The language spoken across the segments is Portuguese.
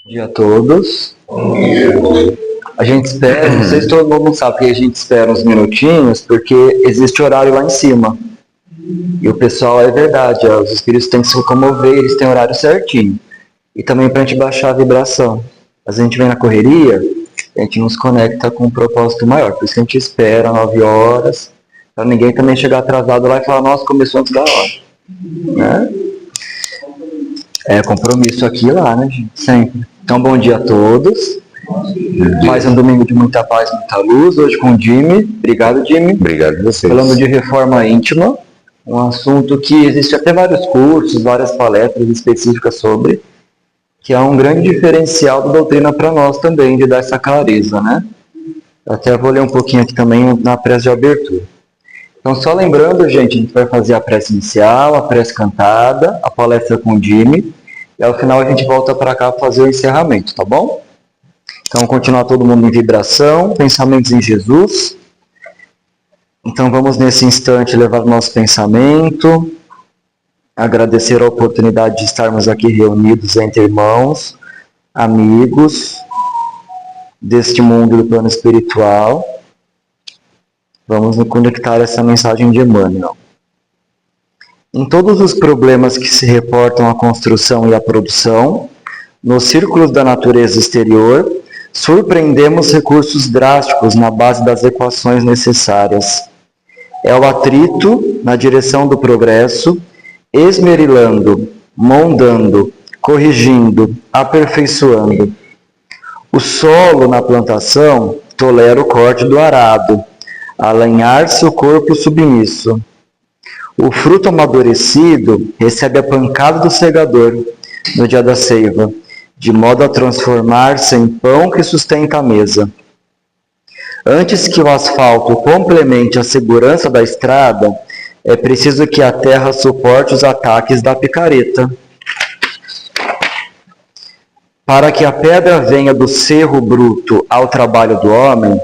Dia a todos. A gente espera, não sei se todo mundo sabe que a gente espera uns minutinhos, porque existe horário lá em cima. E o pessoal, é verdade, os espíritos têm que se locomover, eles têm horário certinho. E também para a gente baixar a vibração. Às vezes a gente vem na correria, a gente nos conecta com um propósito maior. Por isso que a gente espera 9 horas, para ninguém também chegar atrasado lá e falar, nossa, começou antes da hora. Né? É compromisso aqui e lá, né, gente? Sempre. Então, bom dia a todos. Mais um domingo de muita paz, muita luz. Hoje com o Jimmy. Obrigado, Jimmy. Obrigado a vocês. Falando de reforma íntima. Um assunto que existe até vários cursos, várias palestras específicas sobre, que é um grande diferencial da doutrina para nós também, de dar essa clareza, né? Até vou ler um pouquinho aqui também na prece de abertura. Então, só lembrando, gente, a gente vai fazer a prece inicial, a prece cantada, a palestra com o Jimmy, e ao final a gente volta para cá para fazer o encerramento, tá bom? Então, continuar todo mundo em vibração, pensamentos em Jesus. Então, vamos nesse instante levar o nosso pensamento, agradecer a oportunidade de estarmos aqui reunidos entre irmãos, amigos, deste mundo do plano espiritual. Vamos nos conectar a essa mensagem de Emmanuel. Em todos os problemas que se reportam à construção e à produção, nos círculos da natureza exterior, surpreendemos recursos drásticos na base das equações necessárias. É o atrito na direção do progresso, esmerilando, moldando, corrigindo, aperfeiçoando. O solo na plantação tolera o corte do arado, alanhar-se o corpo submisso. O fruto amadurecido recebe a pancada do segador no dia da seiva, de modo a transformar-se em pão que sustenta a mesa. Antes que o asfalto complemente a segurança da estrada, é preciso que a terra suporte os ataques da picareta. Para que a pedra venha do cerro bruto ao trabalho do homem,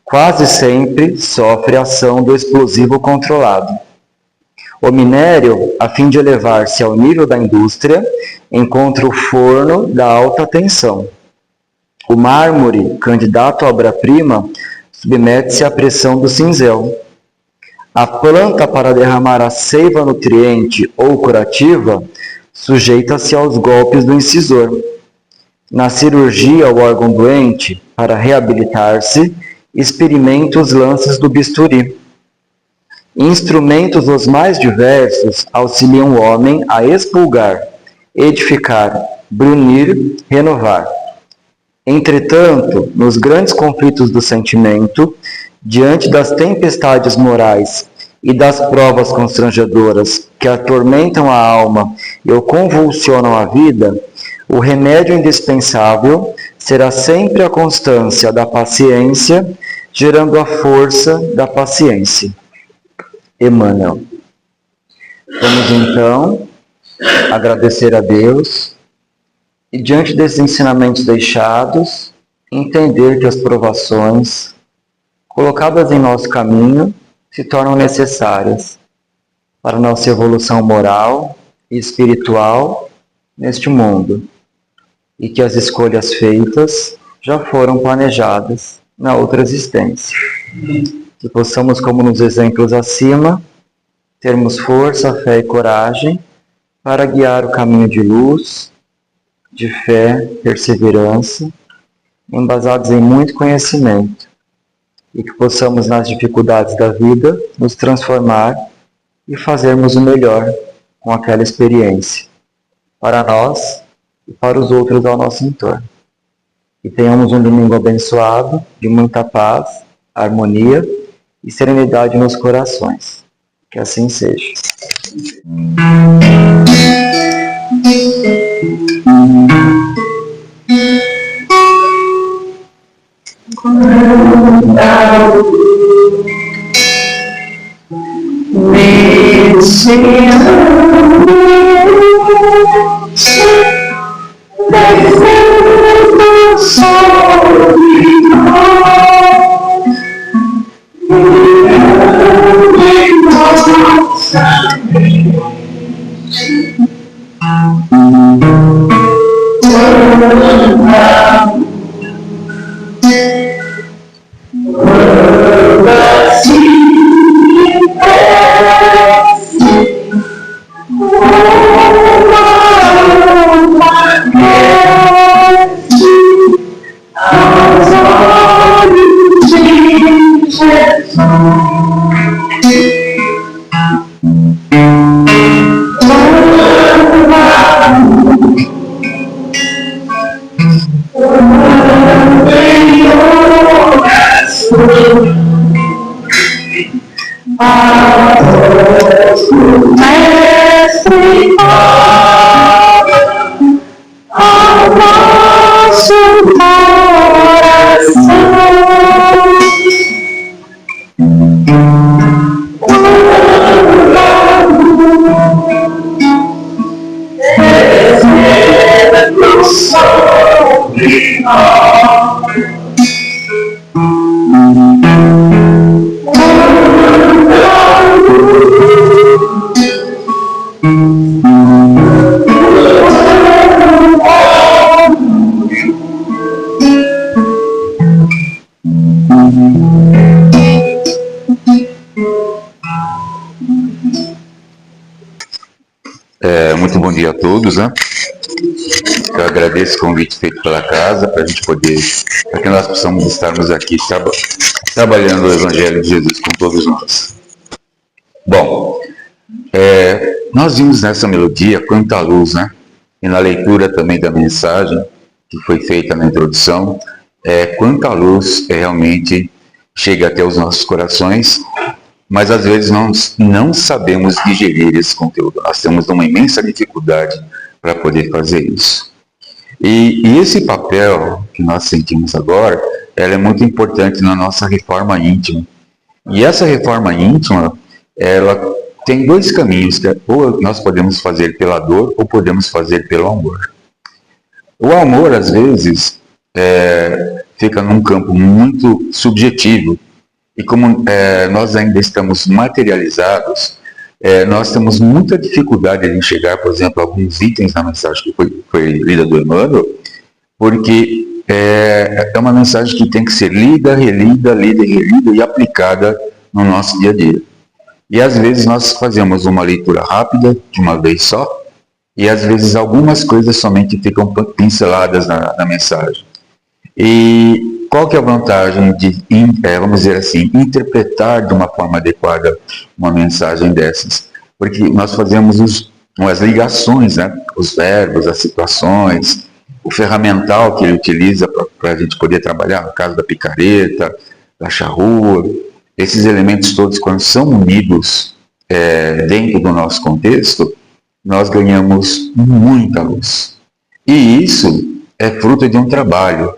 quase sempre sofre a ação do explosivo controlado. O minério, a fim de elevar-se ao nível da indústria, encontra o forno da alta tensão. O mármore, candidato à obra-prima, submete-se à pressão do cinzel. A planta, para derramar a seiva nutriente ou curativa, sujeita-se aos golpes do incisor. Na cirurgia, o órgão doente, para reabilitar-se, experimenta os lances do bisturi. Instrumentos os mais diversos auxiliam o homem a expurgar, edificar, brunir, renovar. Entretanto, nos grandes conflitos do sentimento, diante das tempestades morais e das provas constrangedoras que atormentam a alma e o convulsionam a vida, o remédio indispensável será sempre a constância da paciência, gerando a força da paciência. Emmanuel. Vamos então agradecer a Deus e, diante desses ensinamentos deixados, entender que as provações colocadas em nosso caminho se tornam necessárias para a nossa evolução moral e espiritual neste mundo, e que as escolhas feitas já foram planejadas na outra existência. Que possamos, como nos exemplos acima, termos força, fé e coragem para guiar o caminho de luz, de fé, perseverança, embasados em muito conhecimento, e que possamos, nas dificuldades da vida, nos transformar e fazermos o melhor com aquela experiência, para nós e para os outros ao nosso entorno. E tenhamos um domingo abençoado, de muita paz, harmonia e serenidade nos corações. Que assim seja. Muito bom dia a todos, né? Eu agradeço o convite feito pela casa para a gente poder, para que nós possamos estarmos aqui trabalhando o Evangelho de Jesus com todos nós. Bom, nós vimos nessa melodia quanta luz, né? E na leitura também da mensagem que foi feita na introdução, quanta luz realmente chega até os nossos corações, mas às vezes nós não sabemos digerir esse conteúdo. Nós temos uma imensa dificuldade para poder fazer isso. E esse papel que nós sentimos agora, ela é muito importante na nossa reforma íntima. E essa reforma íntima, ela tem dois caminhos, que ou nós podemos fazer pela dor, ou podemos fazer pelo amor. O amor, às vezes, fica num campo muito subjetivo, e como nós ainda estamos materializados, nós temos muita dificuldade de enxergar, por exemplo, alguns itens na mensagem que foi lida do Emmanuel, porque é uma mensagem que tem que ser lida, relida, lida e relida e aplicada no nosso dia a dia. E às vezes nós fazemos uma leitura rápida, de uma vez só, e às vezes algumas coisas somente ficam pinceladas na mensagem. E qual que é a vantagem de, vamos dizer assim, interpretar de uma forma adequada uma mensagem dessas? Porque nós fazemos as ligações, né? Os verbos, as situações, o ferramental que ele utiliza para a gente poder trabalhar, no caso da picareta, da charrua, esses elementos todos, quando são unidos dentro do nosso contexto, nós ganhamos muita luz. E isso é fruto de um trabalho.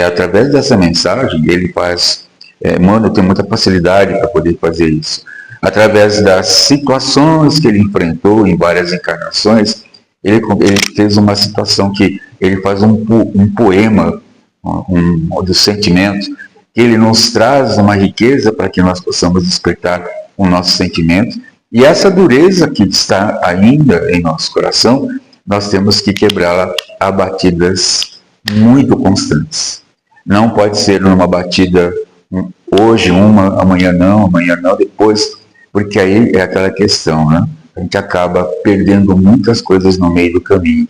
Através dessa mensagem, ele faz, Emmanuel tem muita facilidade para poder fazer isso. Através das situações que ele enfrentou em várias encarnações, ele fez uma situação que ele faz um poema dos sentimentos, que ele nos traz uma riqueza para que nós possamos despertar o nosso sentimento. E essa dureza que está ainda em nosso coração, nós temos que quebrá-la a batidas muito constantes. Não pode ser numa batida hoje uma, amanhã não, depois, porque aí é aquela questão, né? A gente acaba perdendo muitas coisas no meio do caminho.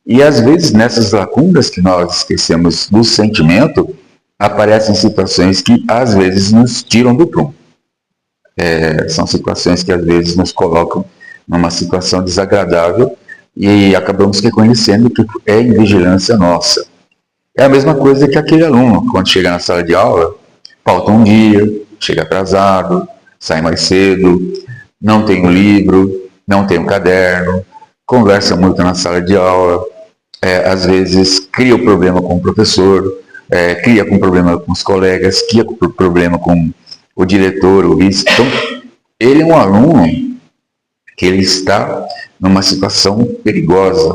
E às vezes nessas lacunas que nós esquecemos do sentimento, aparecem situações que às vezes nos tiram do prumo. São situações que às vezes nos colocam numa situação desagradável e acabamos reconhecendo que é invigilância nossa. É a mesma coisa que aquele aluno, quando chega na sala de aula, falta um dia, chega atrasado, sai mais cedo, não tem um livro, não tem um caderno, conversa muito na sala de aula, às vezes cria um problema com o professor, cria um problema com os colegas, cria um problema com o diretor, o vice. Então, ele é um aluno que ele está numa situação perigosa,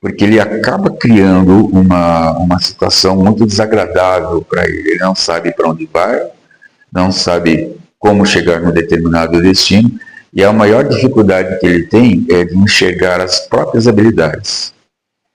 porque ele acaba criando uma situação muito desagradável para ele. Ele não sabe para onde vai, não sabe como chegar num determinado destino, e a maior dificuldade que ele tem é de enxergar as próprias habilidades.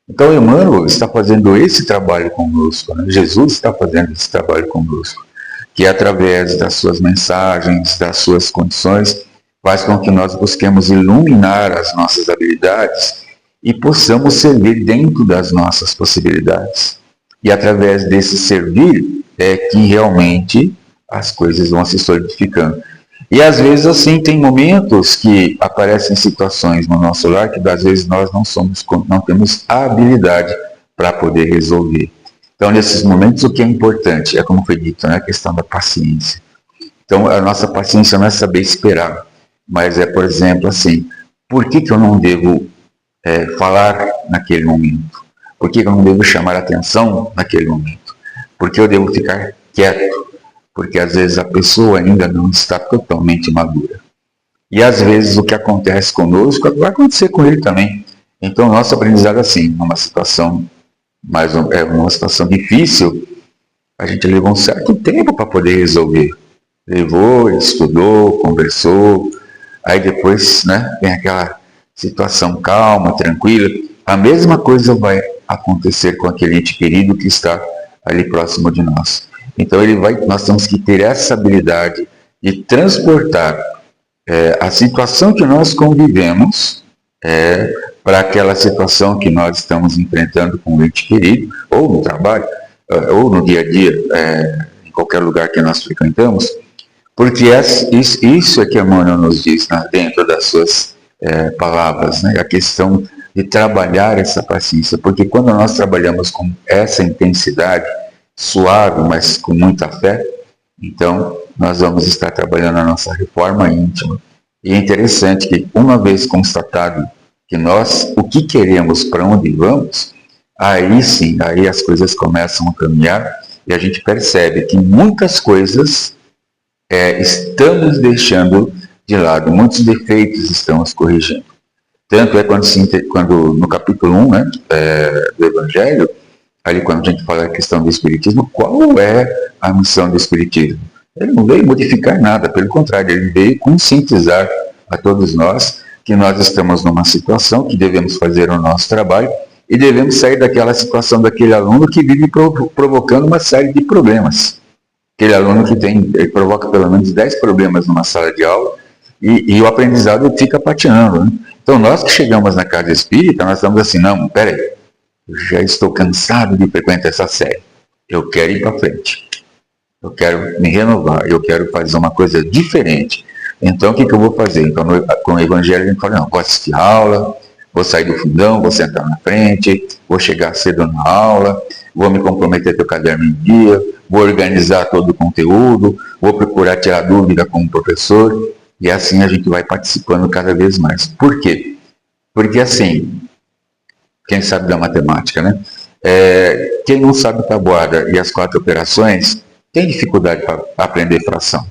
Então, Emmanuel está fazendo esse trabalho conosco, né? Jesus está fazendo esse trabalho conosco, que através das suas mensagens, das suas condições, faz com que nós busquemos iluminar as nossas habilidades e possamos servir dentro das nossas possibilidades. E através desse servir é que realmente as coisas vão se solidificando. E às vezes assim, tem momentos que aparecem situações no nosso lar que às vezes nós não temos a habilidade para poder resolver. Então, nesses momentos, o que é importante é, como foi dito, né, a questão da paciência. Então, a nossa paciência não é saber esperar, mas é, por exemplo, assim, por que eu não devo falar naquele momento? Por que eu não devo chamar atenção naquele momento? Por que eu devo ficar quieto? Porque às vezes a pessoa ainda não está totalmente madura. E às vezes o que acontece conosco vai acontecer com ele também. Então, nosso aprendizado assim, numa situação uma situação difícil, a gente levou um certo tempo para poder resolver. Levou, estudou, conversou, aí depois, né, vem aquela situação calma, tranquila. A mesma coisa vai acontecer com aquele ente querido que está ali próximo de nós. Então nós temos que ter essa habilidade de transportar a situação que nós convivemos para aquela situação que nós estamos enfrentando com o ente querido, ou no trabalho, ou no dia a dia, em qualquer lugar que nós frequentamos, porque isso é que Emmanuel nos diz, né, dentro das suas palavras, né, a questão de trabalhar essa paciência, porque quando nós trabalhamos com essa intensidade, suave, mas com muita fé, então nós vamos estar trabalhando a nossa reforma íntima. E é interessante que, uma vez constatado que nós, o que queremos, para onde vamos, aí sim, aí as coisas começam a caminhar e a gente percebe que muitas coisas estamos deixando de lado, muitos defeitos estamos corrigindo. Tanto é quando no capítulo 1, né, do Evangelho, ali quando a gente fala da questão do Espiritismo, qual é a missão do Espiritismo? Ele não veio modificar nada, pelo contrário, ele veio conscientizar a todos nós que nós estamos numa situação que devemos fazer o nosso trabalho e devemos sair daquela situação daquele aluno que vive provocando uma série de problemas. Aquele aluno que ele provoca pelo menos 10 problemas numa sala de aula e o aprendizado fica patinando, né? Então, nós que chegamos na casa espírita, nós estamos assim, não, peraí, eu já estou cansado de frequentar essa série, eu quero ir para frente, eu quero me renovar, eu quero fazer uma coisa diferente. Então, o que eu vou fazer? Então, com o Evangelho, a gente fala, não, vou assistir a aula, vou sair do fundão, vou sentar na frente, vou chegar cedo na aula, vou me comprometer a ter o caderno em dia, vou organizar todo o conteúdo, vou procurar tirar dúvida com o professor, e assim a gente vai participando cada vez mais. Por quê? Porque assim, quem sabe da matemática, né? Quem não sabe tabuada e as 4 operações, tem dificuldade para aprender fração.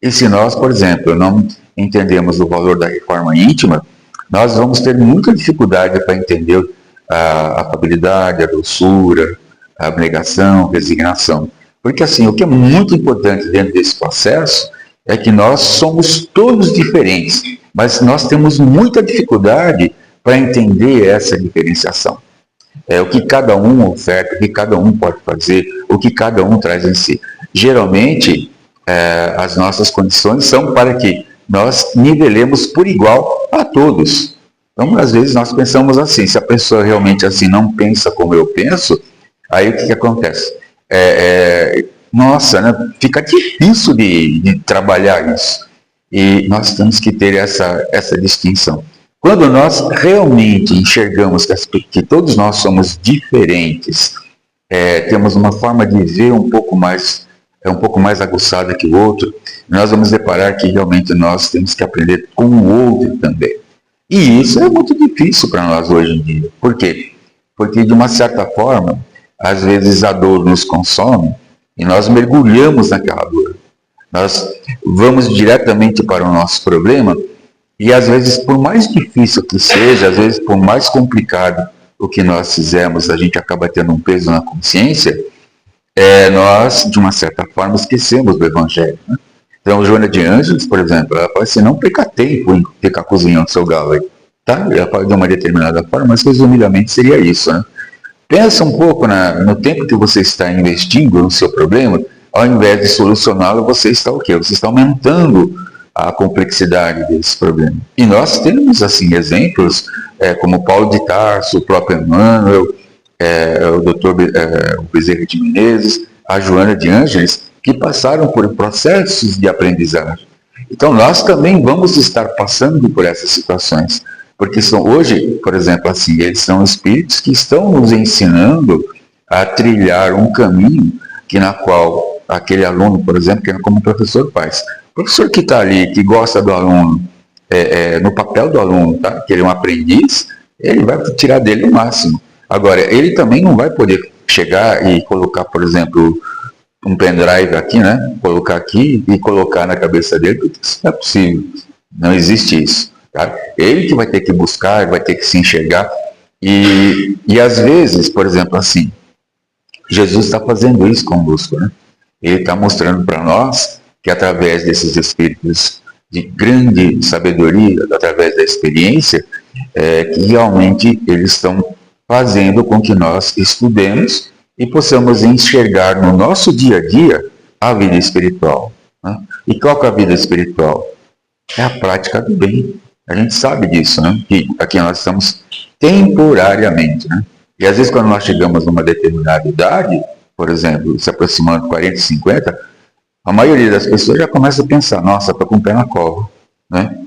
E se nós, por exemplo, não entendemos o valor da reforma íntima, nós vamos ter muita dificuldade para entender a afabilidade, a doçura, a abnegação, a resignação. Porque assim, o que é muito importante dentro desse processo é que nós somos todos diferentes, mas nós temos muita dificuldade para entender essa diferenciação. O que cada um oferta, o que cada um pode fazer, o que cada um traz em si. Geralmente, as nossas condições são para que nós nivelemos por igual a todos. Então, às vezes, nós pensamos assim, se a pessoa realmente assim não pensa como eu penso, aí o que acontece? Nossa, né, fica difícil de trabalhar isso. E nós temos que ter essa distinção. Quando nós realmente enxergamos que todos nós somos diferentes, temos uma forma de ver um pouco mais aguçada que o outro, nós vamos deparar que realmente nós temos que aprender com o outro também. E isso é muito difícil para nós hoje em dia. Por quê? Porque, de uma certa forma, às vezes a dor nos consome e nós mergulhamos naquela dor. Nós vamos diretamente para o nosso problema e, às vezes, por mais difícil que seja, às vezes, por mais complicado o que nós fizemos, a gente acaba tendo um peso na consciência, nós, de uma certa forma, esquecemos do Evangelho, né? Então, Joana de Ângeles, por exemplo, ela fala assim, não perca tempo em ficar cozinhando seu galo aí. tá? Eu falo de uma determinada forma, mas resumidamente seria isso, né? Pensa um pouco no tempo que você está investindo no seu problema, ao invés de solucioná-lo, você está o quê? Você está aumentando a complexidade desse problema. E nós temos, assim, exemplos, como Paulo de Tarso, o próprio Emmanuel, o doutor Bezerra de Menezes, a Joana de Ângeles, que passaram por processos de aprendizagem. Então, nós também vamos estar passando por essas situações. Porque hoje, por exemplo, assim, eles são espíritos que estão nos ensinando a trilhar um caminho na qual aquele aluno, por exemplo, que é como o professor faz. O professor que está ali, que gosta do aluno, no papel do aluno, tá? Que ele é um aprendiz, ele vai tirar dele o máximo. Agora, ele também não vai poder chegar e colocar, por exemplo, um pendrive aqui, né? Colocar aqui e colocar na cabeça dele, porque isso não é possível. Não existe isso. Tá? Ele que vai ter que buscar, vai ter que se enxergar. E às vezes, por exemplo, assim, Jesus está fazendo isso conosco, né? Ele está mostrando para nós que através desses espíritos de grande sabedoria, através da experiência, que realmente eles estão fazendo com que nós estudemos e possamos enxergar no nosso dia a dia a vida espiritual. Né? E qual que é a vida espiritual? É a prática do bem. A gente sabe disso, né? Que aqui nós estamos temporariamente, né? E às vezes quando nós chegamos numa determinada idade, por exemplo, se aproximando de 40, 50, a maioria das pessoas já começa a pensar, nossa, estou com o pé na cova, né?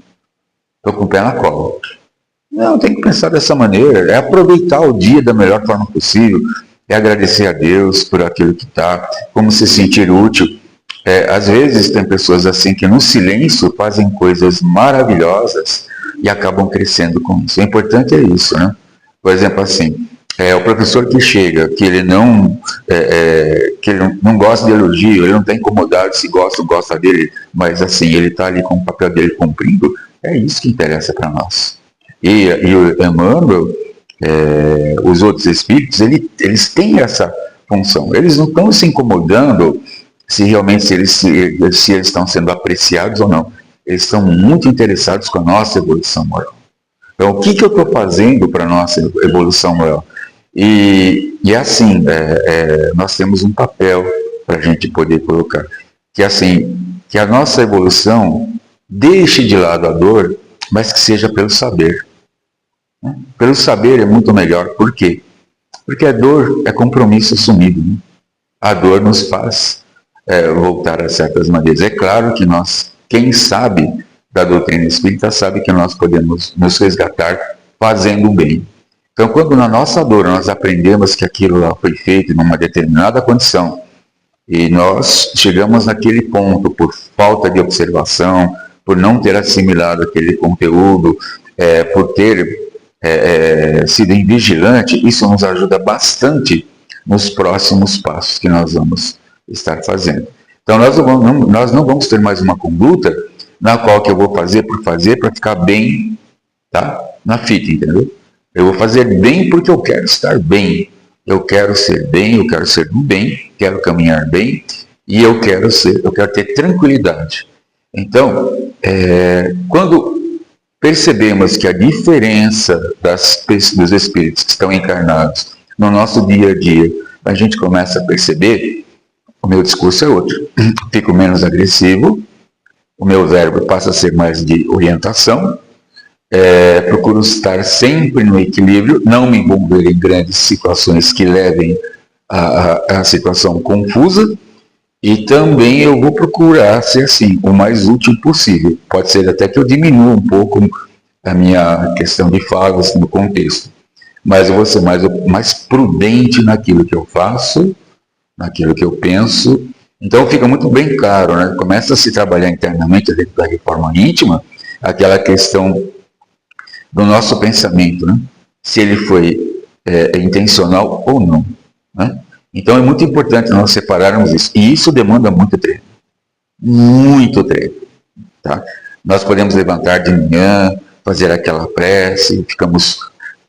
Estou com o pé na cova. Não, tem que pensar dessa maneira, é aproveitar o dia da melhor forma possível, é agradecer a Deus por aquilo que está, como se sentir útil. Às vezes tem pessoas assim que no silêncio fazem coisas maravilhosas e acabam crescendo com isso. O importante é isso, né? Por exemplo, assim, o professor que chega, que ele não gosta de elogio, ele não está incomodado se gosta ou gosta dele, mas assim, ele está ali com o papel dele cumprindo, é isso que interessa para nós. E o Emmanuel, os outros espíritos, eles têm essa função. Eles não estão se incomodando se realmente eles estão sendo apreciados ou não. Eles estão muito interessados com a nossa evolução moral. Então, o que eu estou fazendo para a nossa evolução moral? E assim, nós temos um papel para a gente poder colocar. Que assim, que a nossa evolução deixe de lado a dor, mas que seja pelo saber. Pelo saber é muito melhor. Por quê? Porque a dor é compromisso assumido. Né? A dor nos faz voltar a certas maneiras. É claro que nós, quem sabe da doutrina espírita, sabe que nós podemos nos resgatar fazendo o bem. Então, quando na nossa dor nós aprendemos que aquilo lá foi feito numa determinada condição, e nós chegamos naquele ponto por falta de observação, por não ter assimilado aquele conteúdo, por ter sido invigilante, isso nos ajuda bastante nos próximos passos que nós vamos estar fazendo. Então nós não vamos ter mais uma conduta na qual que eu vou fazer por fazer para ficar bem, tá? Na fita, entendeu? Eu vou fazer bem porque eu quero estar bem. Eu quero ser bem, eu quero ser do bem, quero caminhar bem e eu quero ter tranquilidade. Então, quando percebemos que a diferença dos espíritos que estão encarnados no nosso dia a dia, a gente começa a perceber, o meu discurso é outro. Fico menos agressivo, o meu verbo passa a ser mais de orientação, procuro estar sempre no equilíbrio, não me envolver em grandes situações que levem a situação confusa, e também eu vou procurar ser assim, o mais útil possível. Pode ser até que eu diminua um pouco a minha questão de falas no contexto, mas eu vou ser mais prudente naquilo que eu faço, naquilo que eu penso. Então fica muito bem claro, né? Começa a se trabalhar internamente dentro da reforma íntima, aquela questão do nosso pensamento, né? Se ele foi intencional ou não, né? Então é muito importante nós separarmos isso, e isso demanda muito treino, tá? Nós podemos levantar de manhã, fazer aquela prece, ficamos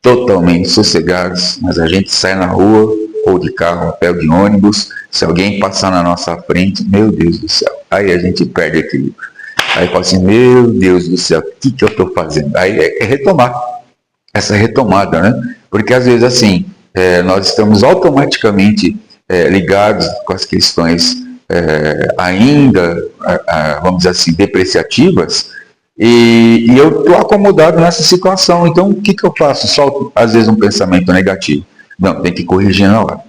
totalmente sossegados, mas a gente sai na rua, ou de carro, a pé, de ônibus, se alguém passar na nossa frente, meu Deus do céu, aí a gente perde equilíbrio. Aí fala assim, meu Deus do céu, o que eu estou fazendo? Aí é retomar. essa retomada, né? Porque às vezes assim, nós estamos automaticamente ligados com as questões ainda, vamos dizer assim, depreciativas, e eu estou acomodado nessa situação. Então, o que eu faço? Solto, às vezes, um pensamento negativo. Não, tem que corrigir na hora.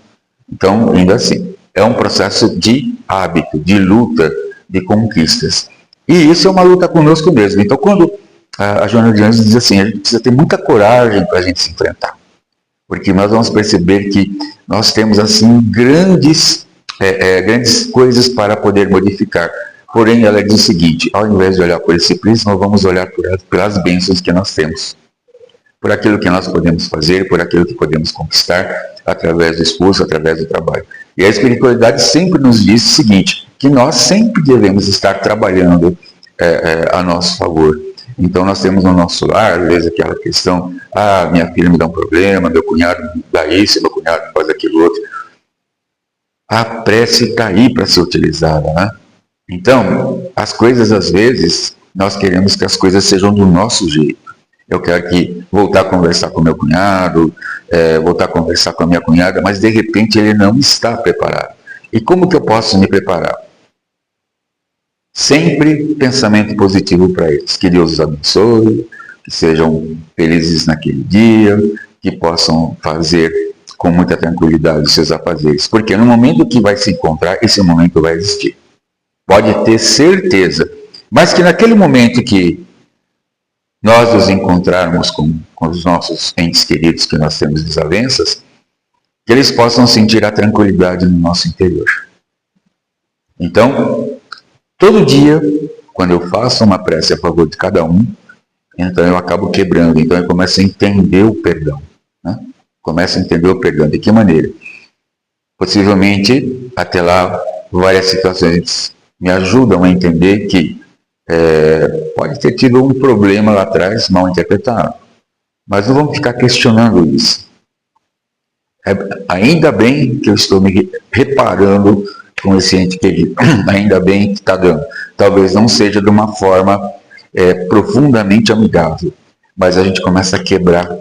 Então, ainda assim, é um processo de hábito, de luta, de conquistas. E isso é uma luta conosco mesmo. Então, quando a Joana de Anjos diz assim, a gente precisa ter muita coragem para a gente se enfrentar. Porque nós vamos perceber que nós temos, assim, grandes coisas para poder modificar. Porém, ela diz o seguinte, ao invés de olhar por esse prisma, vamos olhar pelas bênçãos que nós temos. Por aquilo que nós podemos fazer, por aquilo que podemos conquistar, através do esforço, através do trabalho. E a espiritualidade sempre nos diz o seguinte, que nós sempre devemos estar trabalhando a nosso favor. Então nós temos no nosso lar, às vezes, aquela questão, minha filha me dá um problema, meu cunhado me dá isso, meu cunhado faz aquilo outro. A prece está aí para ser utilizada, né? Então, as coisas, às vezes, nós queremos que as coisas sejam do nosso jeito. Eu quero voltar a conversar com meu cunhado, voltar a conversar com a minha cunhada, mas de repente ele não está preparado. E como que eu posso me preparar? Sempre pensamento positivo para eles. Que Deus os abençoe, que sejam felizes naquele dia, que possam fazer com muita tranquilidade os seus afazeres. Porque no momento que vai se encontrar, esse momento vai existir. Pode ter certeza. Mas que naquele momento que nós nos encontrarmos com os nossos entes queridos que nós temos desavenças, que eles possam sentir a tranquilidade no nosso interior. Então, todo dia, quando eu faço uma prece a favor de cada um, então eu acabo quebrando, então eu começo a entender o perdão. Né? Começo a entender o perdão. De que maneira? Possivelmente, até lá, várias situações me ajudam a entender que pode ter tido um problema lá atrás, mal interpretado. Mas não vamos ficar questionando isso. Ainda bem que eu estou me reparando com esse ente querido. Ainda bem que está dando. Talvez não seja de uma forma profundamente amigável, mas a gente começa a quebrar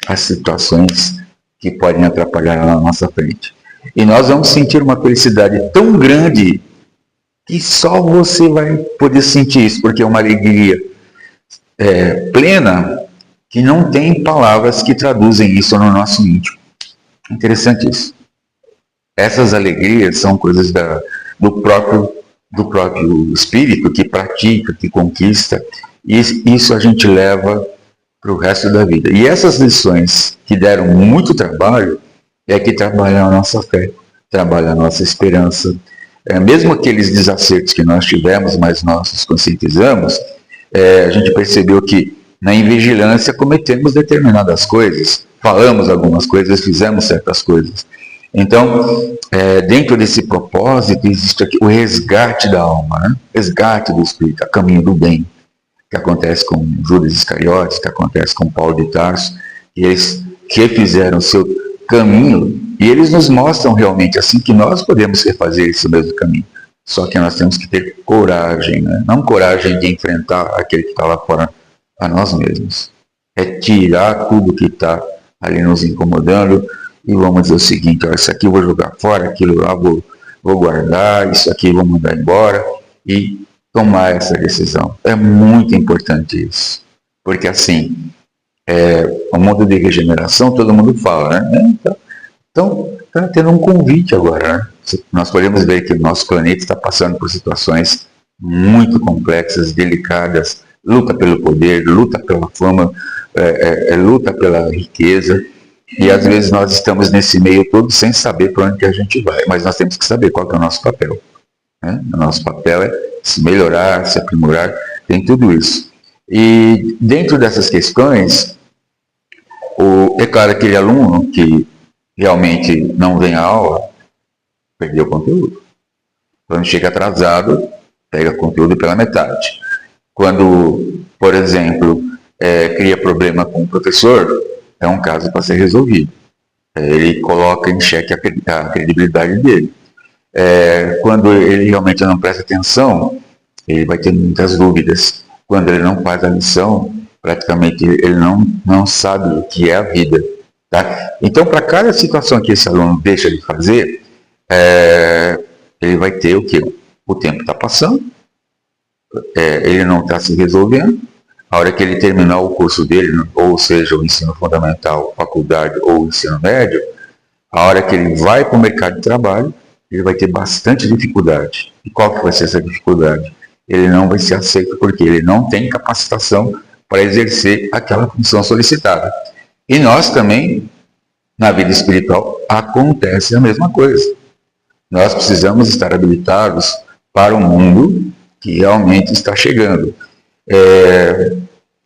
as situações que podem atrapalhar na nossa frente. E nós vamos sentir uma felicidade tão grande que só você vai poder sentir isso, porque é uma alegria plena que não tem palavras que traduzem isso no nosso íntimo. Interessante isso. Essas alegrias são coisas do próprio espírito que pratica, que conquista, e isso a gente leva para o resto da vida. E essas lições que deram muito trabalho é que trabalham a nossa fé, trabalham a nossa esperança. Mesmo aqueles desacertos que nós tivemos, mas nós nos conscientizamos, a gente percebeu que na invigilância cometemos determinadas coisas, falamos algumas coisas, fizemos certas coisas. Então, dentro desse propósito, existe aqui o resgate da alma, né? Resgate do espírito, a caminho do bem, que acontece com Judas Iscariotes, que acontece com Paulo de Tarso, e eles refizeram o seu caminho, e eles nos mostram realmente assim que nós podemos refazer esse mesmo caminho. Só que nós temos que ter coragem, né? Não coragem de enfrentar aquele que está lá fora a nós mesmos. É tirar tudo que está ali nos incomodando e vamos dizer o seguinte, ó, isso aqui eu vou jogar fora, aquilo lá vou guardar, isso aqui eu vou mandar embora e tomar essa decisão. É muito importante isso. Porque assim, o mundo de regeneração, todo mundo fala, né? Então, está tendo um convite agora, né? Nós podemos ver que o nosso planeta está passando por situações muito complexas, delicadas, luta pelo poder, luta pela fama, luta pela riqueza, e às vezes nós estamos nesse meio todo sem saber para onde que a gente vai, mas nós temos que saber qual que é o nosso papel. Né? O nosso papel é se melhorar, se aprimorar, tem tudo isso. E dentro dessas questões, é claro, aquele aluno que realmente não vem à aula, perdeu o conteúdo. Quando chega atrasado, pega o conteúdo pela metade. Quando, por exemplo, cria problema com o professor, é um caso para ser resolvido. Ele coloca em xeque a credibilidade dele. Quando ele realmente não presta atenção, ele vai ter muitas dúvidas. Quando ele não faz a lição, praticamente ele não sabe o que é a vida. Tá? Então, para cada situação que esse aluno deixa de fazer, ele vai ter o quê? O tempo está passando, ele não está se resolvendo. A hora que ele terminar o curso dele, ou seja, o ensino fundamental, faculdade ou o ensino médio, a hora que ele vai para o mercado de trabalho, ele vai ter bastante dificuldade. E qual que vai ser essa dificuldade? Ele não vai ser aceito porque ele não tem capacitação para exercer aquela função solicitada. E nós também, na vida espiritual, acontece a mesma coisa. Nós precisamos estar habilitados para o mundo que realmente está chegando.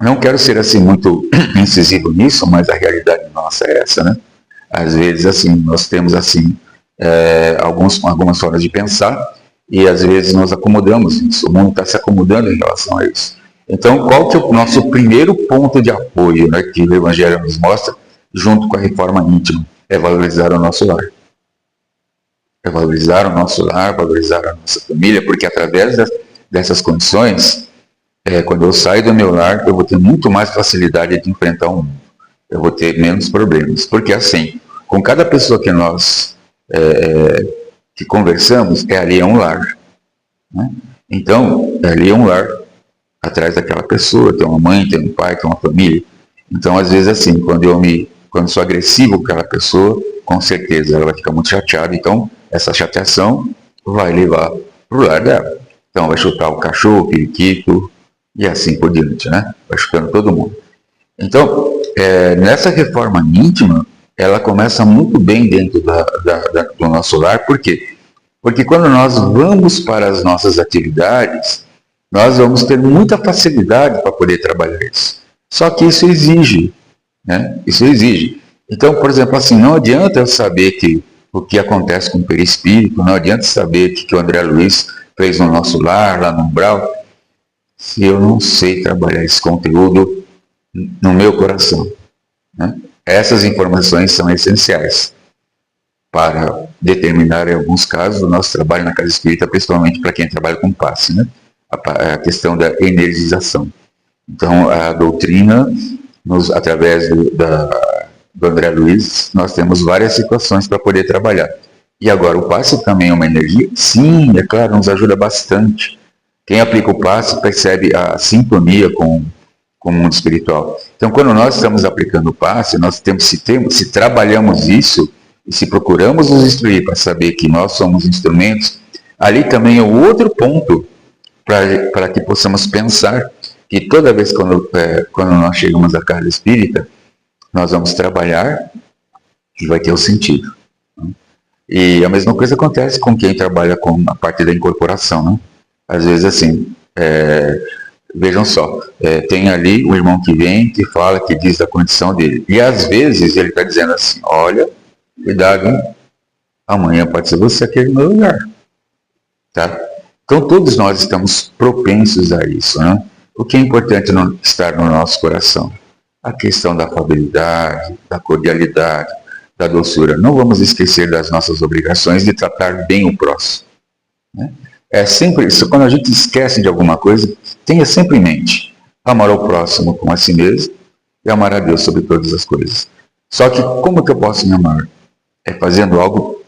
Não quero ser assim muito incisivo nisso, mas a realidade nossa é essa, né? Às vezes, assim, nós temos assim algumas formas de pensar e às vezes nós acomodamos isso. O mundo está se acomodando em relação a isso. Então, qual que é o nosso primeiro ponto de apoio, né, que o Evangelho nos mostra, junto com a reforma íntima? É valorizar o nosso lar. É valorizar o nosso lar, valorizar a nossa família, porque através dessas condições, quando eu saio do meu lar, eu vou ter muito mais facilidade de enfrentar o mundo. Eu vou ter menos problemas. Porque assim, com cada pessoa que nós que conversamos, ali é um lar. Né? Então, ali é um lar. Atrás daquela pessoa, tem uma mãe, tem um pai, tem uma família. Então, às vezes assim, quando eu sou agressivo com aquela pessoa, com certeza ela vai ficar muito chateada. Então, essa chateação vai levar para o lar dela. Então, vai chutar o cachorro, o periquito, e assim por diante, né? Vai chutando todo mundo. Então, nessa reforma íntima, ela começa muito bem dentro do nosso lar. Por quê? Porque quando nós vamos para as nossas atividades, nós vamos ter muita facilidade para poder trabalhar isso. Só que isso exige, né? Isso exige. Então, por exemplo, assim, não adianta eu saber o que acontece com o perispírito, não adianta saber o que o André Luiz fez no nosso lar, lá no umbral, se eu não sei trabalhar esse conteúdo no meu coração. Né? Essas informações são essenciais para determinar, em alguns casos, o nosso trabalho na casa espírita, principalmente para quem trabalha com passe, né? A questão da energização. Então, a doutrina, através do André Luiz, nós temos várias situações para poder trabalhar. E agora, o passe também é uma energia? Sim, é claro, nos ajuda bastante. Quem aplica o passe percebe a sintonia com o mundo espiritual. Então, quando nós estamos aplicando o passe, nós se trabalhamos isso, e se procuramos nos instruir para saber que nós somos instrumentos, ali também é o outro ponto para que possamos pensar que toda vez quando nós chegamos à casa espírita, nós vamos trabalhar e vai ter o sentido. Né? E a mesma coisa acontece com quem trabalha com a parte da incorporação. Né? Às vezes, assim, vejam só, tem ali um irmão que vem, que fala, que diz da condição dele. E às vezes ele está dizendo assim, olha, cuidado, hein? Amanhã pode ser você aqui no meu lugar. Tá? Então todos nós estamos propensos a isso. Né? O que é importante estar no nosso coração? A questão da afabilidade, da cordialidade, da doçura. Não vamos esquecer das nossas obrigações de tratar bem o próximo. Né? É sempre isso. Quando a gente esquece de alguma coisa, tenha sempre em mente. Amar ao próximo como a si mesmo e amar a Deus sobre todas as coisas. Só que como que eu posso me amar? É fazendo algo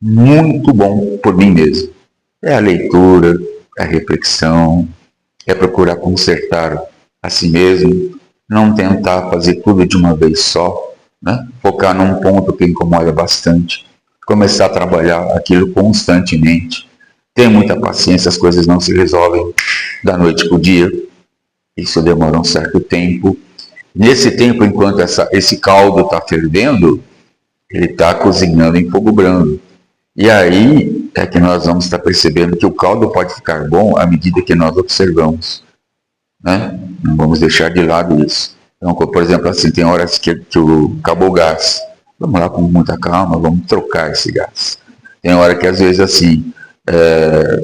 muito bom por mim mesmo. É a leitura, é a reflexão, é procurar consertar a si mesmo, não tentar fazer tudo de uma vez só, né? Focar num ponto que incomoda bastante, começar a trabalhar aquilo constantemente, ter muita paciência, as coisas não se resolvem da noite para o dia, isso demora um certo tempo. Nesse tempo, enquanto esse caldo está fervendo, ele está cozinhando em fogo brando. E aí é que nós vamos estar percebendo que o caldo pode ficar bom à medida que nós observamos. Né? Não vamos deixar de lado isso. Então, por exemplo, assim, tem horas que acabou o gás. Vamos lá com muita calma, vamos trocar esse gás. Tem hora que às vezes assim,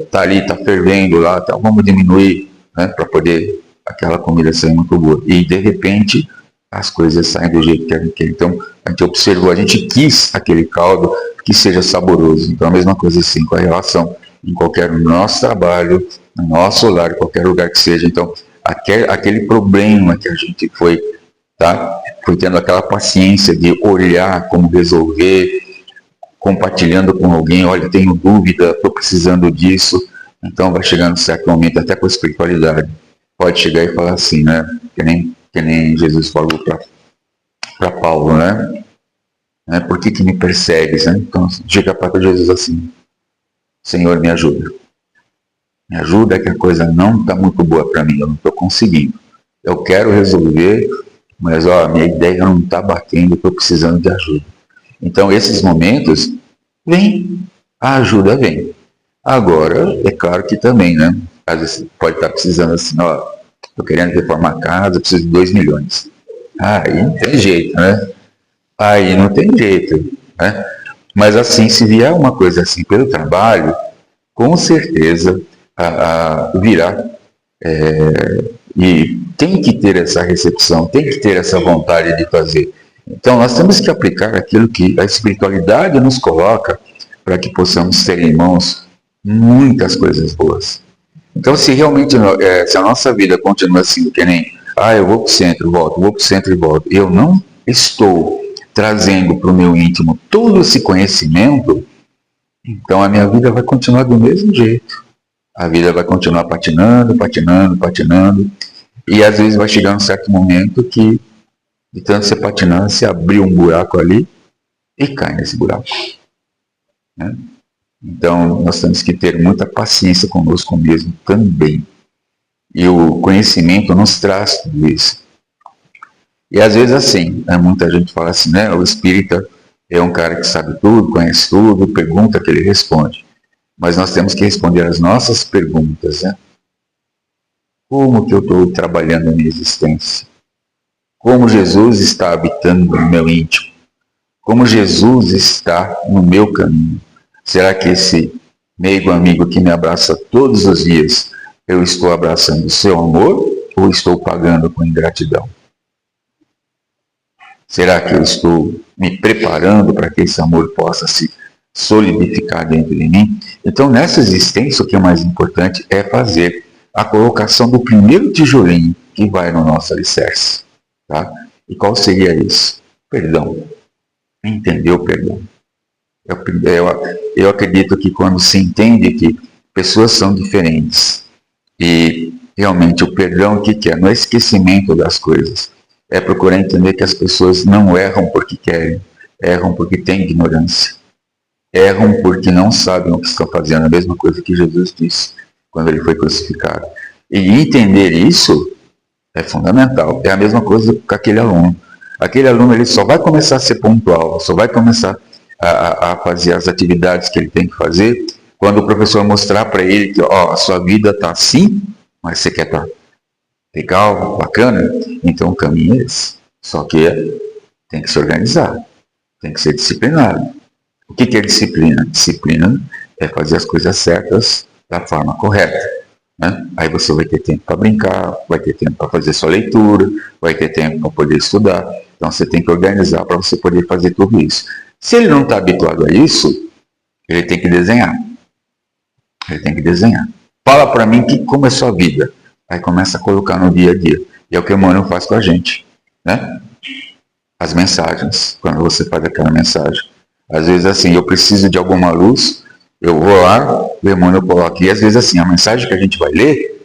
tá ali, tá fervendo lá, tá, vamos diminuir, né, para poder aquela comida sair muito boa. E de repente as coisas saem do jeito que a gente quer. Então a gente observou, a gente quis aquele caldo que seja saboroso. Então a mesma coisa assim com a relação em qualquer nosso trabalho, no nosso lar, em qualquer lugar que seja. Então aquele problema que a gente foi tendo aquela paciência de olhar como resolver, compartilhando com alguém, olha, tenho dúvida, estou precisando disso. Então vai chegando um certo momento, até com a espiritualidade, pode chegar e falar assim, né? Que nem Jesus falou para Paulo, né? Por que me persegues? Né? Então chega para Jesus assim, Senhor, me ajuda. Me ajuda que a coisa não está muito boa para mim, eu não estou conseguindo. Eu quero resolver, mas a minha ideia não está batendo, estou precisando de ajuda. Então esses momentos, a ajuda vem. Agora, é claro que também, né? Às vezes pode estar precisando assim, estou querendo reformar a casa, preciso de 2 milhões. Aí não tem jeito, né? Aí não tem jeito, né? Mas assim, se vier uma coisa assim pelo trabalho, com certeza virá. E tem que ter essa recepção, tem que ter essa vontade de fazer. Então nós temos que aplicar aquilo que a espiritualidade nos coloca para que possamos ter em mãos muitas coisas boas. Então se realmente, se a nossa vida continua assim, que nem, eu vou para o centro, volto, vou para o centro e volto, eu não estou trazendo para o meu íntimo todo esse conhecimento, então a minha vida vai continuar do mesmo jeito. A vida vai continuar patinando, e às vezes vai chegar um certo momento que, de tanto você patinando, você abriu um buraco ali e cai nesse buraco. Né? Então, nós temos que ter muita paciência conosco mesmo também. E o conhecimento nos traz tudo isso. E às vezes assim, muita gente fala assim, né? O espírita é um cara que sabe tudo, conhece tudo, pergunta que ele responde. Mas nós temos que responder as nossas perguntas, né? Como que eu estou trabalhando a minha existência? Como Jesus está habitando no meu íntimo? Como Jesus está no meu caminho? Será que esse meigo amigo que me abraça todos os dias, eu estou abraçando o seu amor ou estou pagando com ingratidão? Será que eu estou me preparando para que esse amor possa se solidificar dentro de mim? Então, nessa existência, o que é mais importante é fazer a colocação do primeiro tijolinho que vai no nosso alicerce. Tá? E qual seria isso? Perdão. Entender o perdão. Eu acredito que quando se entende que pessoas são diferentes e realmente o perdão o que é? Não é esquecimento das coisas. É procurar entender que as pessoas não erram porque querem, erram porque têm ignorância. Erram porque não sabem o que estão fazendo, a mesma coisa que Jesus disse quando ele foi crucificado. E entender isso é fundamental. É a mesma coisa com aquele aluno. Aquele aluno ele só vai começar a ser pontual, só vai começar a fazer as atividades que ele tem que fazer quando o professor mostrar para ele que a sua vida está assim, mas você quer estar legal, bacana, então o caminho é esse. Só que tem que se organizar, tem que ser disciplinado. O que é disciplina? Disciplina é fazer as coisas certas da forma correta. Né? Aí você vai ter tempo para brincar, vai ter tempo para fazer sua leitura, vai ter tempo para poder estudar. Então você tem que organizar para você poder fazer tudo isso. Se ele não está habituado a isso, ele tem que desenhar. Ele tem que desenhar. Fala para mim como é a sua vida. Aí começa a colocar no dia a dia. E é o que o Emmanuel faz com a gente. Né? As mensagens, quando você faz aquela mensagem. Às vezes assim, eu preciso de alguma luz, eu vou lá, o Emmanuel coloca. E às vezes assim, a mensagem que a gente vai ler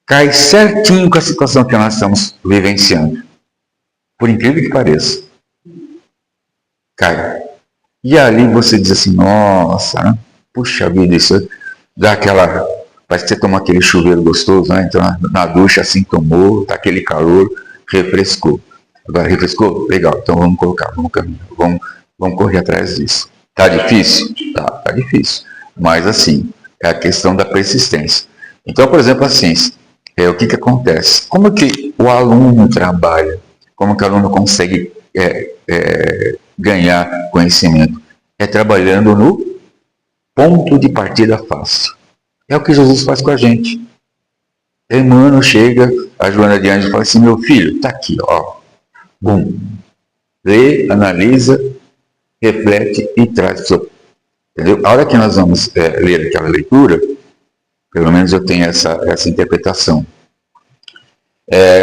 cai certinho com a situação que nós estamos vivenciando. Por incrível que pareça. Cai. E ali você diz assim, nossa, né? Puxa vida, isso dá aquela... Parece que você toma aquele chuveiro gostoso, né? Então na ducha assim tomou, tá aquele calor, refrescou. Agora refrescou? Legal, então vamos colocar, vamos caminhar, vamos correr atrás disso. Tá difícil? Tá difícil. Mas assim, é a questão da persistência. Então, por exemplo, assim, o que acontece? Como que o aluno trabalha? Como que o aluno consegue ganhar conhecimento? É trabalhando no ponto de partida fácil. É o que Jesus faz com a gente. Emmanuel chega, a Joana de Anjos fala assim, meu filho, tá aqui, ó. Bum. Lê, analisa, reflete e traz. Entendeu? A hora que nós vamos ler aquela leitura, pelo menos eu tenho essa interpretação.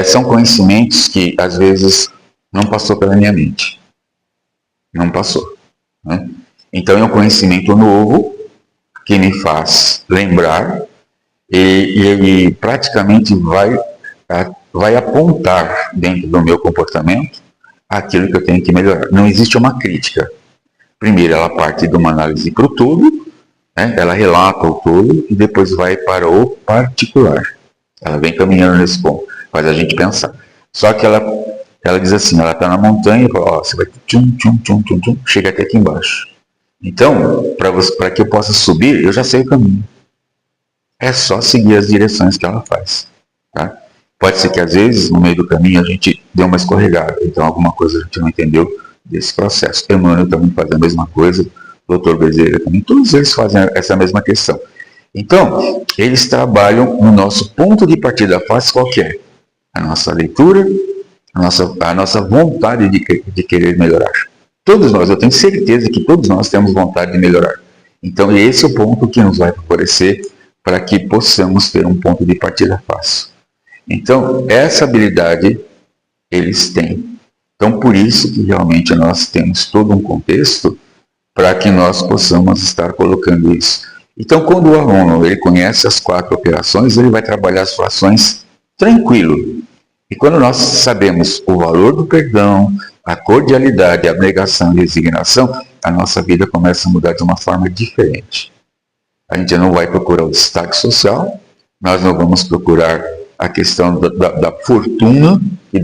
São conhecimentos que, às vezes, não passou pela minha mente. Não passou. Né? Então, é um conhecimento novo que me faz lembrar e ele praticamente vai apontar dentro do meu comportamento aquilo que eu tenho que melhorar. Não existe uma crítica. Primeiro, ela parte de uma análise para o todo, né? Ela relata o todo e depois vai para o particular. Ela vem caminhando nesse ponto, faz a gente pensar. Só que ela diz assim, ela está na montanha e fala, você vai tchum, tchum, tchum, tchum, tchum, chega até aqui embaixo. Então, para que eu possa subir, eu já sei o caminho. É só seguir as direções que ela faz. Tá? Pode ser que às vezes, no meio do caminho, a gente dê uma escorregada. Então, alguma coisa a gente não entendeu desse processo. Emmanuel também faz a mesma coisa, Dr. Bezerra também. Todos eles fazem essa mesma questão. Então, eles trabalham no nosso ponto de partida fácil qualquer. A nossa leitura, a nossa vontade de querer melhorar. Todos nós, eu tenho certeza que todos nós temos vontade de melhorar. Então, esse é o ponto que nos vai favorecer para que possamos ter um ponto de partida fácil. Então, essa habilidade eles têm. Então, por isso que realmente nós temos todo um contexto para que nós possamos estar colocando isso. Então, quando o aluno ele conhece as 4 operações, ele vai trabalhar as frações tranquilo. E quando nós sabemos o valor do perdão, a cordialidade, a abnegação e a resignação, a nossa vida começa a mudar de uma forma diferente. A gente não vai procurar o destaque social, nós não vamos procurar a questão da fortuna e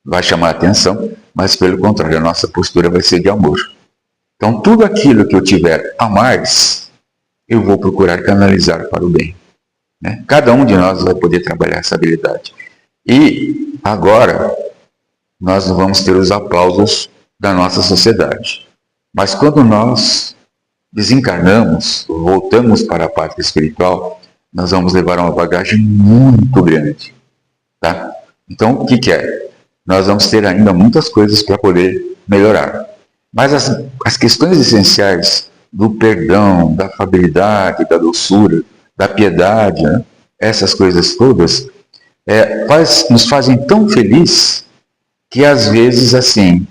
vai chamar a atenção, mas pelo contrário, a nossa postura vai ser de amor. Então, tudo aquilo que eu tiver a mais, eu vou procurar canalizar para o bem. Né? Cada um de nós vai poder trabalhar essa habilidade. E agora, nós não vamos ter os aplausos da nossa sociedade. Mas quando nós desencarnamos, voltamos para a pátria espiritual, nós vamos levar uma bagagem muito grande. Tá? Então, o que é? Nós vamos ter ainda muitas coisas para poder melhorar. Mas as questões essenciais do perdão, da afabilidade, da doçura, da piedade, né? Essas coisas todas, nos fazem tão felizes que às vezes, assim,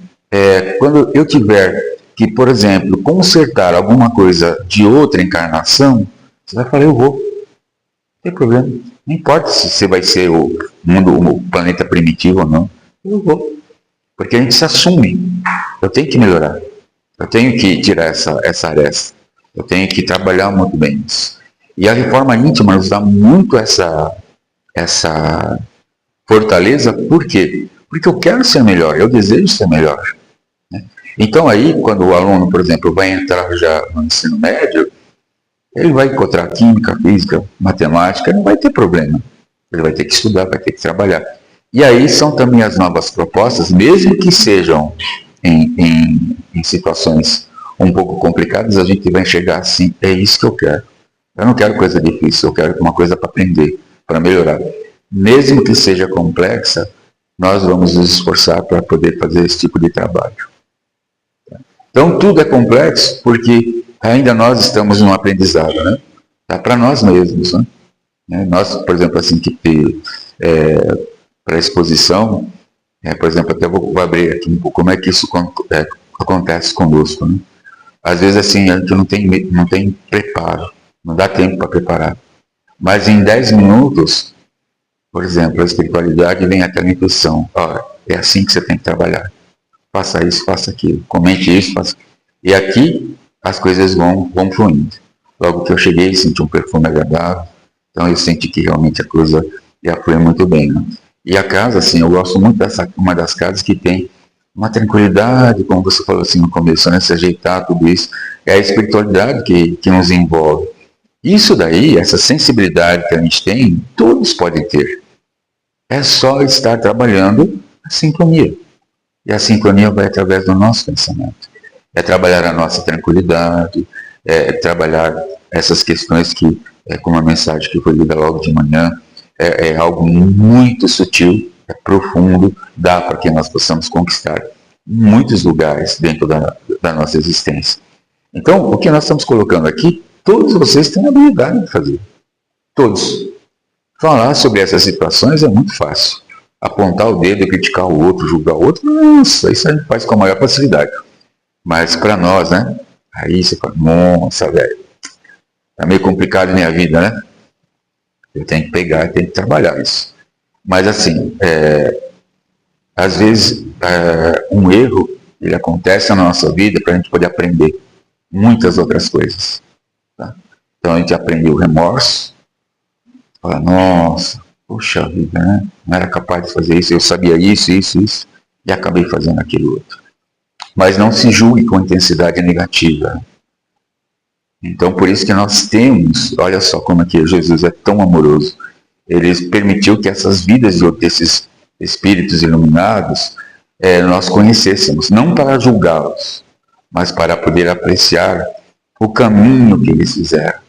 quando eu tiver que, por exemplo, consertar alguma coisa de outra encarnação, você vai falar, eu vou. Não tem problema. Não importa se você vai ser o planeta primitivo ou não. Eu vou. Porque a gente se assume. Eu tenho que melhorar. Eu tenho que tirar essa aresta. Eu tenho que trabalhar muito bem isso. E a reforma íntima nos dá muito essa fortaleza. Por quê? Porque eu quero ser melhor. Eu desejo ser melhor. Né? Então aí, quando o aluno, por exemplo, vai entrar já no ensino médio, ele vai encontrar química, física, matemática, não vai ter problema. Ele vai ter que estudar, vai ter que trabalhar. E aí são também as novas propostas, mesmo que sejam em situações um pouco complicadas, a gente vai enxergar assim, é isso que eu quero. Eu não quero coisa difícil, eu quero uma coisa para aprender, para melhorar. Mesmo que seja complexa, nós vamos nos esforçar para poder fazer esse tipo de trabalho. Então tudo é complexo porque ainda nós estamos num aprendizado, né? Tá para nós mesmos, né? Nós, por exemplo, assim, que para a exposição, por exemplo, até vou abrir aqui um pouco como é que isso acontece conosco, né? Às vezes, assim, a gente não tem preparo, não dá tempo para preparar. Mas em 10 minutos, por exemplo, a espiritualidade vem aquela intuição, é assim que você tem que trabalhar. Faça isso, faça aquilo, comente isso, faça... E aqui as coisas vão fluindo. Logo que eu cheguei, senti um perfume agradável, então eu senti que realmente a coisa já flui muito bem, né? E a casa, assim, eu gosto muito uma das casas que tem uma tranquilidade, como você falou assim no começo, né? Se ajeitar, tudo isso. É a espiritualidade que nos envolve. Isso daí, essa sensibilidade que a gente tem, todos podem ter. É só estar trabalhando a sincronia. E a sincronia vai através do nosso pensamento. É trabalhar a nossa tranquilidade, trabalhar essas questões que, como a mensagem que foi lida logo de manhã, é algo muito sutil, é profundo, dá para que nós possamos conquistar muitos lugares dentro da nossa existência. Então, o que nós estamos colocando aqui, todos vocês têm a habilidade de fazer. Todos. Falar sobre essas situações é muito fácil. Apontar o dedo, criticar o outro, julgar o outro, nossa, isso a gente faz com a maior facilidade. Mas para nós, né? Aí você fala, nossa, velho, tá meio complicado a minha vida, né? Eu tenho que pegar e tenho que trabalhar isso. Mas assim, às vezes um erro, ele acontece na nossa vida para a gente poder aprender muitas outras coisas. Tá? Então a gente aprende o remorso, fala, nossa, poxa vida, né? Não era capaz de fazer isso, eu sabia isso, e acabei fazendo aquilo outro. Mas não se julgue com intensidade negativa. Então, por isso que nós temos, olha só como é que Jesus é tão amoroso. Ele permitiu que essas vidas desses espíritos iluminados nós conhecêssemos, não para julgá-los, mas para poder apreciar o caminho que eles fizeram,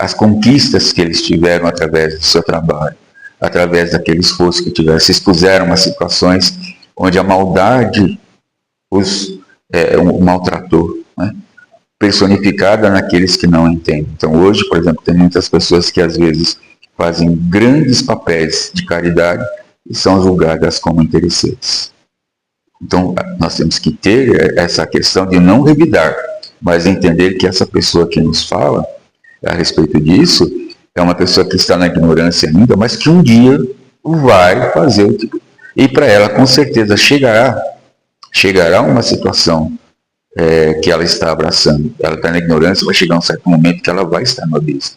as conquistas que eles tiveram através do seu trabalho, através daquele esforço que tiveram, se expuseram a situações onde a maldade os maltratou, né? Personificada naqueles que não entendem. Então hoje, por exemplo, tem muitas pessoas que às vezes fazem grandes papéis de caridade e são julgadas como interesseiras. Então nós temos que ter essa questão de não revidar, mas entender que essa pessoa que nos fala a respeito disso é uma pessoa que está na ignorância ainda, mas que um dia vai fazer o tipo. E para ela com certeza chegará uma situação que ela está abraçando. Ela está na ignorância, vai chegar um certo momento que ela vai estar no abismo.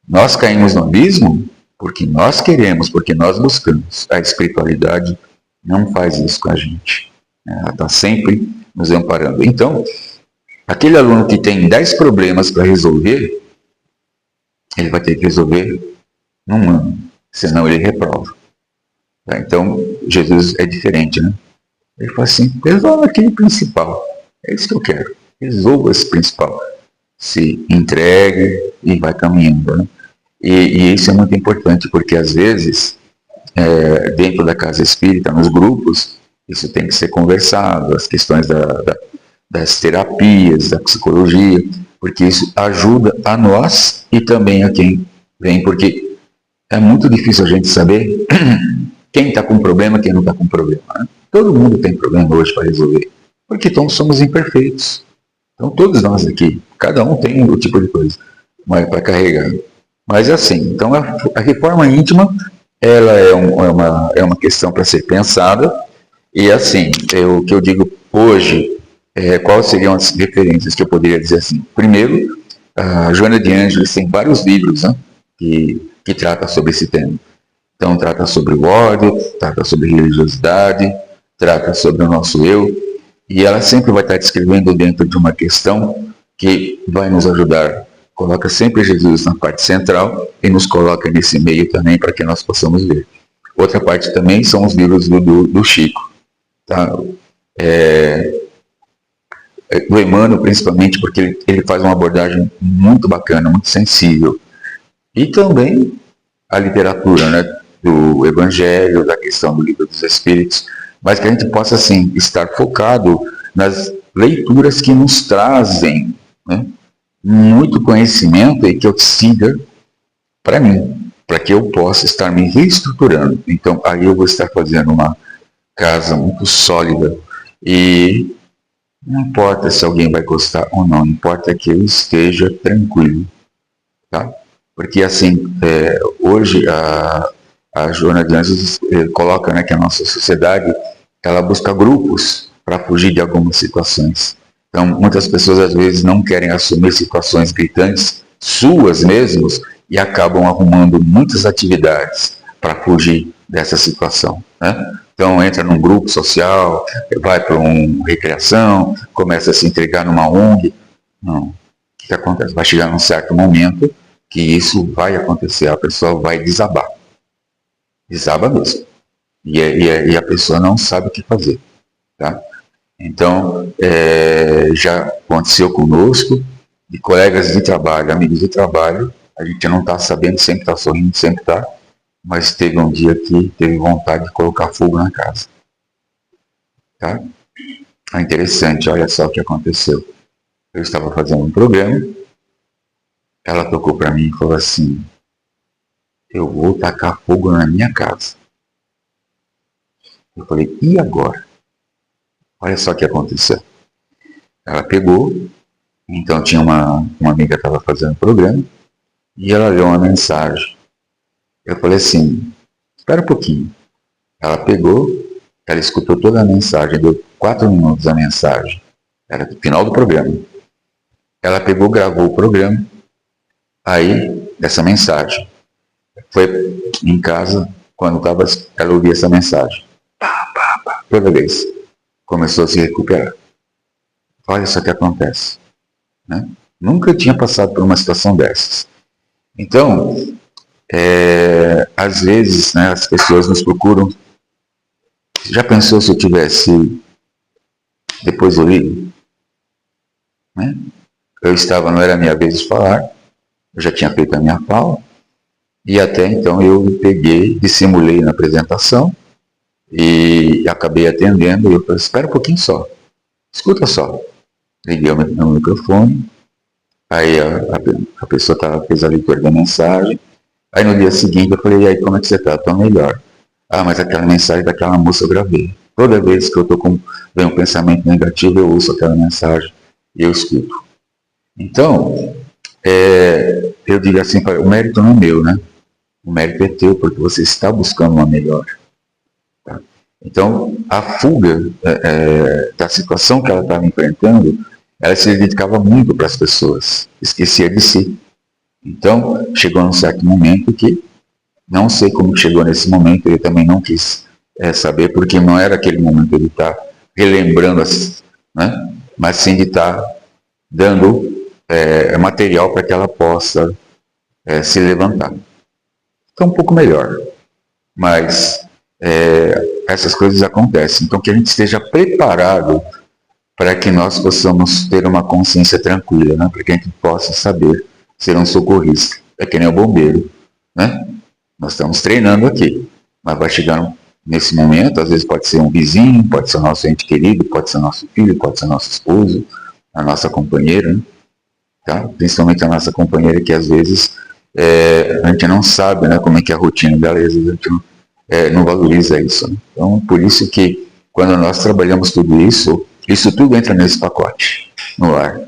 Nós caímos no abismo porque nós queremos, porque nós buscamos. A espiritualidade não faz isso com a gente. Ela está sempre nos amparando. Então, aquele aluno que tem 10 problemas para resolver, ele vai ter que resolver num ano, senão ele reprova. Tá? Então, Jesus é diferente, né? Ele fala assim, resolva aquele principal. É isso que eu quero. Resolva esse principal. Se entregue e vai caminhando, né? E isso é muito importante, porque às vezes, dentro da casa espírita, nos grupos, isso tem que ser conversado, as questões das terapias, da psicologia, porque isso ajuda a nós e também a quem vem, porque é muito difícil a gente saber quem está com problema e quem não está com problema, né? Todo mundo tem problema hoje para resolver, porque todos somos imperfeitos. Então todos nós aqui, cada um tem um tipo de coisa para carregar. Mas é assim, então a reforma íntima, ela é uma questão para ser pensada, e assim, o que eu digo hoje, quais seriam as referências que eu poderia dizer assim? Primeiro, a Joana de Ângeles tem vários livros, né, que tratam sobre esse tema. Então trata sobre o ódio, trata sobre religiosidade, trata sobre o nosso eu, e ela sempre vai estar descrevendo dentro de uma questão que vai nos ajudar. Coloca sempre Jesus na parte central e nos coloca nesse meio também para que nós possamos ver. Outra parte também são os livros do Chico. Tá? Do Emmanuel, principalmente, porque ele faz uma abordagem muito bacana, muito sensível. E também a literatura, né, do Evangelho, da questão do Livro dos Espíritos, mas que a gente possa, assim, estar focado nas leituras que nos trazem, né, muito conhecimento e que eu siga para mim, para que eu possa estar me reestruturando. Então, aí eu vou estar fazendo uma casa muito sólida e não importa se alguém vai gostar ou não, importa que eu esteja tranquilo, tá? Porque, assim, hoje a Joana de Ângeles coloca, né, que a nossa sociedade, ela busca grupos para fugir de algumas situações. Então, muitas pessoas, às vezes, não querem assumir situações gritantes, suas mesmos, e acabam arrumando muitas atividades para fugir dessa situação, né? Então, entra num grupo social, vai para uma recreação, começa a se entregar numa ONG. Não. O que acontece? Vai chegar num certo momento que isso vai acontecer, a pessoa vai desabar. Desaba mesmo. E a pessoa não sabe o que fazer. Tá? Então, já aconteceu conosco, de colegas de trabalho, amigos de trabalho, a gente não está sabendo, sempre está sorrindo, sempre está, mas teve um dia que teve vontade de colocar fogo na casa. Tá? É interessante, olha só o que aconteceu. Eu estava fazendo um programa, ela tocou para mim e falou assim, eu vou tacar fogo na minha casa. Eu falei, e agora? Olha só o que aconteceu. Ela pegou, então tinha uma amiga que estava fazendo o programa, e ela leu uma mensagem. Eu falei assim, espera um pouquinho. Ela pegou, ela escutou toda a mensagem, deu 4 minutos a mensagem. Era do final do programa. Ela pegou, gravou o programa, aí, essa mensagem. Foi em casa, quando ela ouvia essa mensagem. Pá, pá, pá, toda vez. Começou a se recuperar. Olha só o que acontece. Né? Nunca tinha passado por uma situação dessas. Então, às vezes, né, as pessoas nos procuram. Já pensou se eu tivesse, depois eu ligo? Né? Não era a minha vez de falar, eu já tinha feito a minha fala, e até então eu peguei, dissimulei na apresentação, e acabei atendendo, e eu falei, espera um pouquinho só, escuta só. Liguei o meu microfone, aí a pessoa fez a leitura da mensagem, aí no dia seguinte eu falei, e aí como é que você está? Estou melhor. Ah, mas aquela mensagem daquela moça eu gravei. Toda vez que eu vem um pensamento negativo, eu ouço aquela mensagem e eu escuto. Então, eu digo assim, o mérito não é meu, né? O mérito é teu, porque você está buscando uma melhora. Tá? Então, a fuga da situação que ela estava enfrentando, ela se dedicava muito para as pessoas, esquecia de si. Então, chegou num certo momento que, não sei como chegou nesse momento, ele também não quis saber, porque não era aquele momento de ele estar relembrando, né? Mas sim de estar dando material para que ela possa se levantar. Então, um pouco melhor. Mas essas coisas acontecem. Então, que a gente esteja preparado para que nós possamos ter uma consciência tranquila, né? Para que a gente possa saber ser um socorrista. É que nem o bombeiro, né? Nós estamos treinando aqui, mas vai chegar nesse momento, às vezes pode ser um vizinho, pode ser o nosso ente querido, pode ser o nosso filho, pode ser o nosso esposo, a nossa companheira, né? Tá? Principalmente a nossa companheira, que às vezes a gente não sabe, né, como é que é a rotina dela, e às vezes a gente não valoriza isso. Né? Então, por isso que quando nós trabalhamos tudo isso tudo entra nesse pacote, no lar.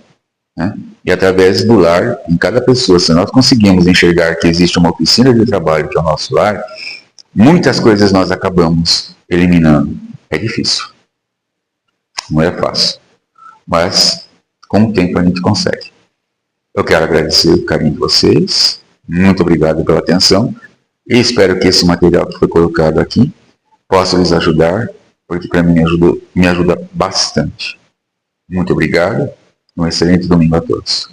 Né? E através do lar, em cada pessoa, se nós conseguimos enxergar que existe uma oficina de trabalho que é o nosso lar, muitas coisas nós acabamos eliminando. É difícil. Não é fácil. Mas, com o tempo, a gente consegue. Eu quero agradecer o carinho de vocês. Muito obrigado pela atenção. E espero que esse material que foi colocado aqui possa lhes ajudar, porque para mim me ajuda bastante. Muito obrigado. Um excelente domingo a todos.